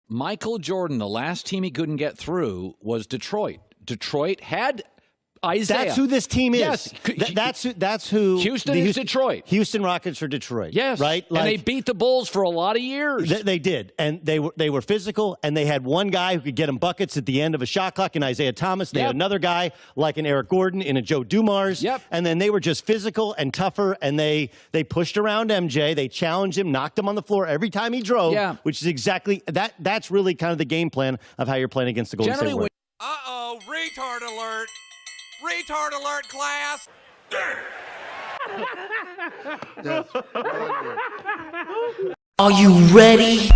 Michael Jordan, the last team he couldn't get through was Detroit. Detroit had Isaiah. That's who this team is. Yes. That's who. Houston is Detroit. Houston Rockets are Detroit. Yes. Right? Like, and they beat the Bulls for a lot of years. They did. And they were physical, and they had one guy who could get them buckets at the end of a shot clock in Isaiah Thomas. They had another guy like an Eric Gordon in a Joe Dumars. Yep. And then they were just physical and tougher, and they pushed around MJ. They challenged him, knocked him on the floor every time he drove, which is exactly that's really kind of the game plan of how you're playing against the Golden State Warriors. Uh-oh, retard alert. Retard alert, class! Are you ready?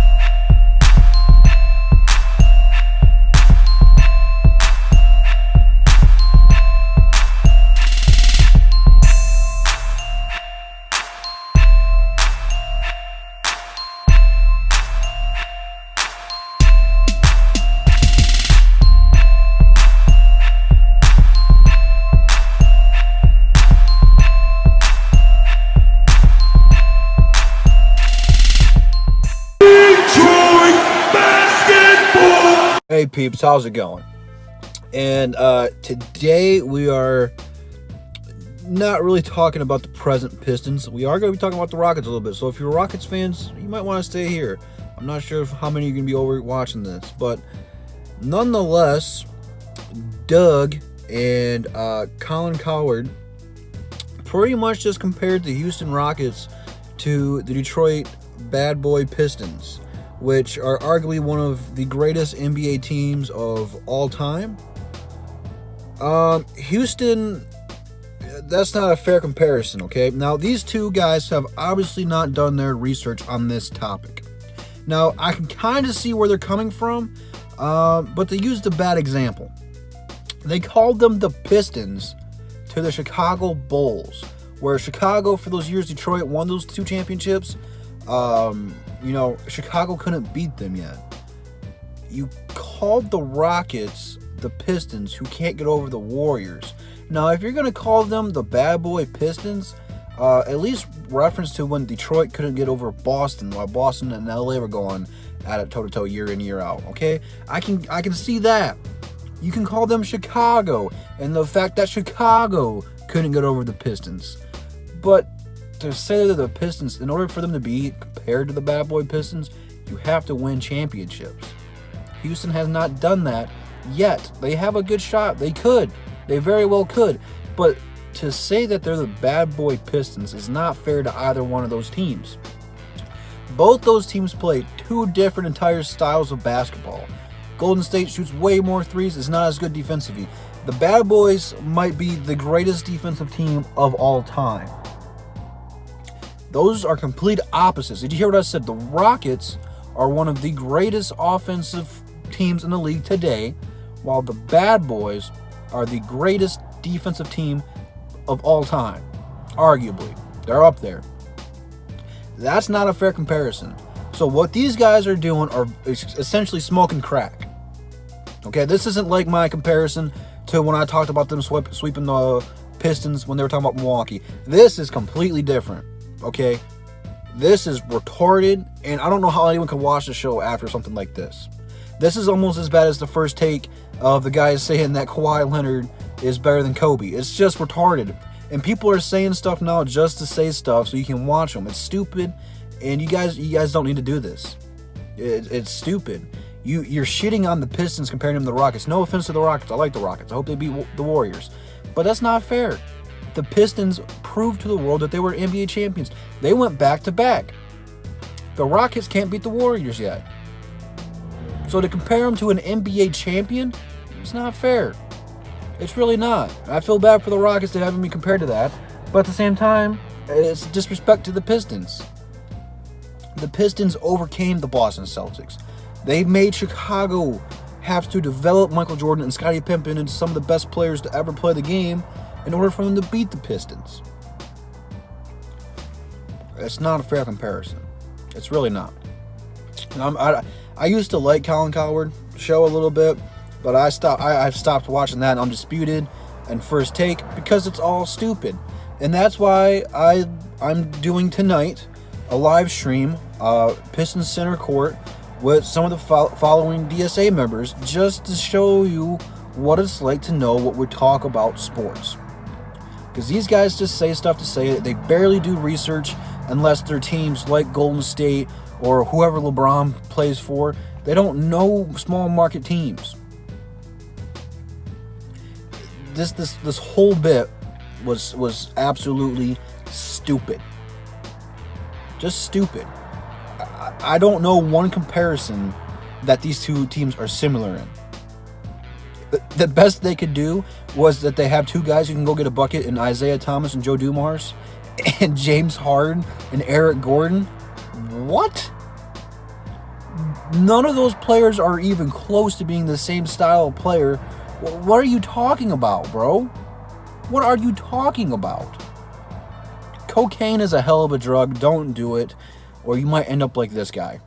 Hey peeps, how's it going? And today we are not really talking about the present Pistons. We are going to be talking about the Rockets a little bit. So if you're Rockets fans, you might want to stay here. I'm not sure how many are going to be over watching this, but nonetheless, Doug and Colin Cowherd pretty much just compared the Houston Rockets to the Detroit Bad Boy Pistons, which are arguably one of the greatest NBA teams of all time. Houston, that's not a fair comparison, okay? Now, these two guys have obviously not done their research on this topic. Now, I can kind of see where they're coming from, but they used a bad example. They called them the Pistons to the Chicago Bulls, where Chicago, for those years, Detroit won those two championships. Chicago couldn't beat them yet. You called the Rockets the Pistons, who can't get over the Warriors. Now, if you're going to call them the Bad Boy Pistons, at least reference to when Detroit couldn't get over Boston, while Boston and LA were going at it toe-to-toe year in, year out, okay? I can see that. You can call them Chicago, and the fact that Chicago couldn't get over the Pistons. But to say that the Pistons, in order for them to be compared to the Bad Boy Pistons, you have to win championships. Houston has not done that yet. They have a good shot. They could. They very well could. But to say that they're the Bad Boy Pistons is not fair to either one of those teams. Both those teams play two different entire styles of basketball. Golden State shoots way more threes, is not as good defensively. The Bad Boys might be the greatest defensive team of all time. Those are complete opposites. Did you hear what I said? The Rockets are one of the greatest offensive teams in the league today, while the Bad Boys are the greatest defensive team of all time. Arguably. They're up there. That's not a fair comparison. So what these guys are doing are essentially smoking crack. Okay, this isn't like my comparison to when I talked about them sweeping the Pistons when they were talking about Milwaukee. This is completely different. Okay, this is retarded, and I don't know how anyone can watch the show after something like this. This is almost as bad as the first take of the guys saying that Kawhi Leonard is better than Kobe. It's just retarded, and people are saying stuff now just to say stuff so you can watch them. It's stupid, and you guys don't need to do this. It's stupid. You're shitting on the Pistons comparing them to the Rockets. No offense to the Rockets. I like the Rockets. I hope they beat the Warriors, but that's not fair. The Pistons proved to the world that they were NBA champions. They went back-to-back. The Rockets can't beat the Warriors yet. So to compare them to an NBA champion, it's not fair. It's really not. I feel bad for the Rockets to having me compared to that, but at the same time, it's disrespect to the Pistons. The Pistons overcame the Boston Celtics. They made Chicago have to develop Michael Jordan and Scottie Pippen into some of the best players to ever play the game in order for them to beat the Pistons. It's not a fair comparison. It's really not. I used to like Colin Cowherd show a little bit, but I've stopped watching that Undisputed and First Take because it's all stupid. And that's why I'm doing tonight a live stream, Pistons Center Court, with some of the following DSA members just to show you what it's like to know what we talk about sports. Because these guys just say stuff to say it. They barely do research unless they're teams like Golden State or whoever LeBron plays for. They don't know small market teams. This whole bit was absolutely stupid. Just stupid. I don't know one comparison that these two teams are similar in. The best they could do was that they have two guys who can go get a bucket in Isaiah Thomas and Joe Dumars, and James Harden and Eric Gordon. What? None of those players are even close to being the same style of player. What are you talking about, bro? What are you talking about? Cocaine is a hell of a drug. Don't do it, or you might end up like this guy.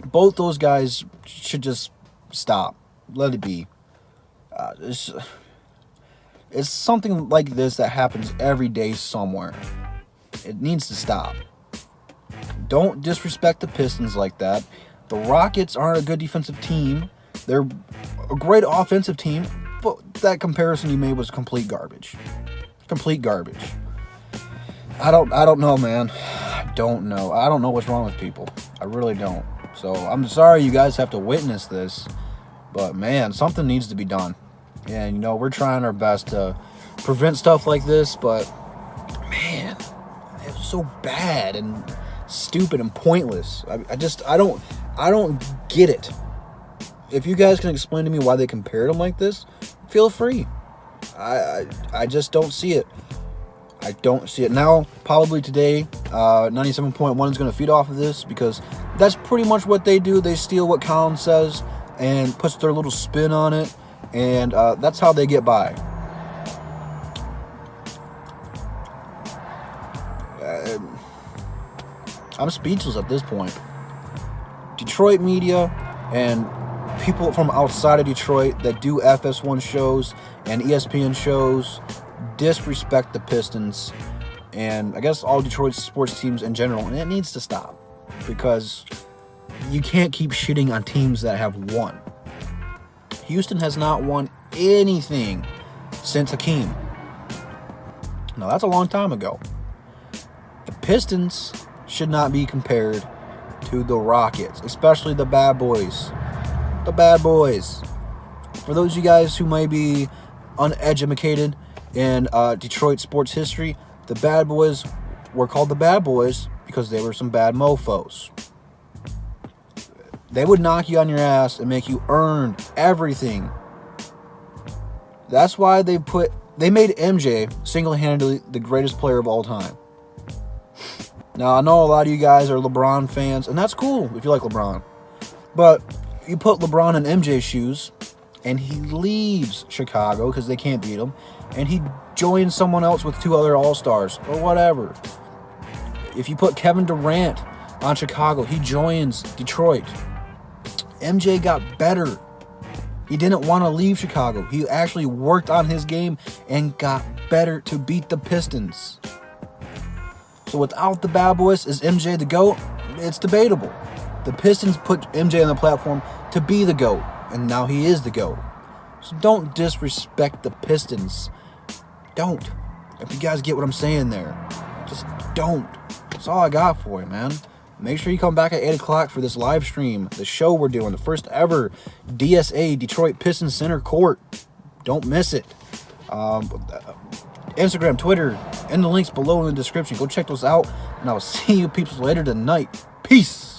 Both those guys should just stop. Let it be. It's something like this that happens every day somewhere. It needs to stop. Don't disrespect the Pistons like that. The Rockets aren't a good defensive team. They're a great offensive team, but that comparison you made was complete garbage. Complete garbage. I don't know, man. I don't know. I don't know what's wrong with people. I really don't. So I'm sorry you guys have to witness this, but man, something needs to be done. And, you know, we're trying our best to prevent stuff like this, but, man, it's so bad and stupid and pointless. I don't get it. If you guys can explain to me why they compared them like this, feel free. I just don't see it. I don't see it. Now, probably today, 97.1 is going to feed off of this because that's pretty much what they do. They steal what Colin says and puts their little spin on it. And that's how they get by. I'm speechless at this point. Detroit media and people from outside of Detroit that do FS1 shows and ESPN shows disrespect the Pistons and I guess all Detroit sports teams in general. And it needs to stop because you can't keep shitting on teams that have won. Houston has not won anything since Hakeem. Now, that's a long time ago. The Pistons should not be compared to the Rockets, especially the bad boys. The bad boys. For those of you guys who might be uneducated in Detroit sports history, the bad boys were called the bad boys because they were some bad mofos. They would knock you on your ass and make you earn everything. That's why they made MJ single-handedly the greatest player of all time. Now, I know a lot of you guys are LeBron fans, and that's cool if you like LeBron. But you put LeBron in MJ's shoes, and he leaves Chicago because they can't beat him, and he joins someone else with two other All-Stars, or whatever. If you put Kevin Durant on Chicago, he joins Detroit. MJ got better. He didn't want to leave Chicago. He actually worked on his game and got better to beat the Pistons. So without the bad boys, is MJ the GOAT? It's debatable. The Pistons put MJ on the platform to be the GOAT, and now he is the GOAT. So don't disrespect the Pistons. Don't. If you guys get what I'm saying there, just don't. That's all I got for you, man. Make sure you come back at 8 o'clock for this live stream, the show we're doing, the first ever DSA, Detroit Pistons Center Court. Don't miss it. Instagram, Twitter, and the links below in the description. Go check those out, and I will see you peeps later tonight. Peace.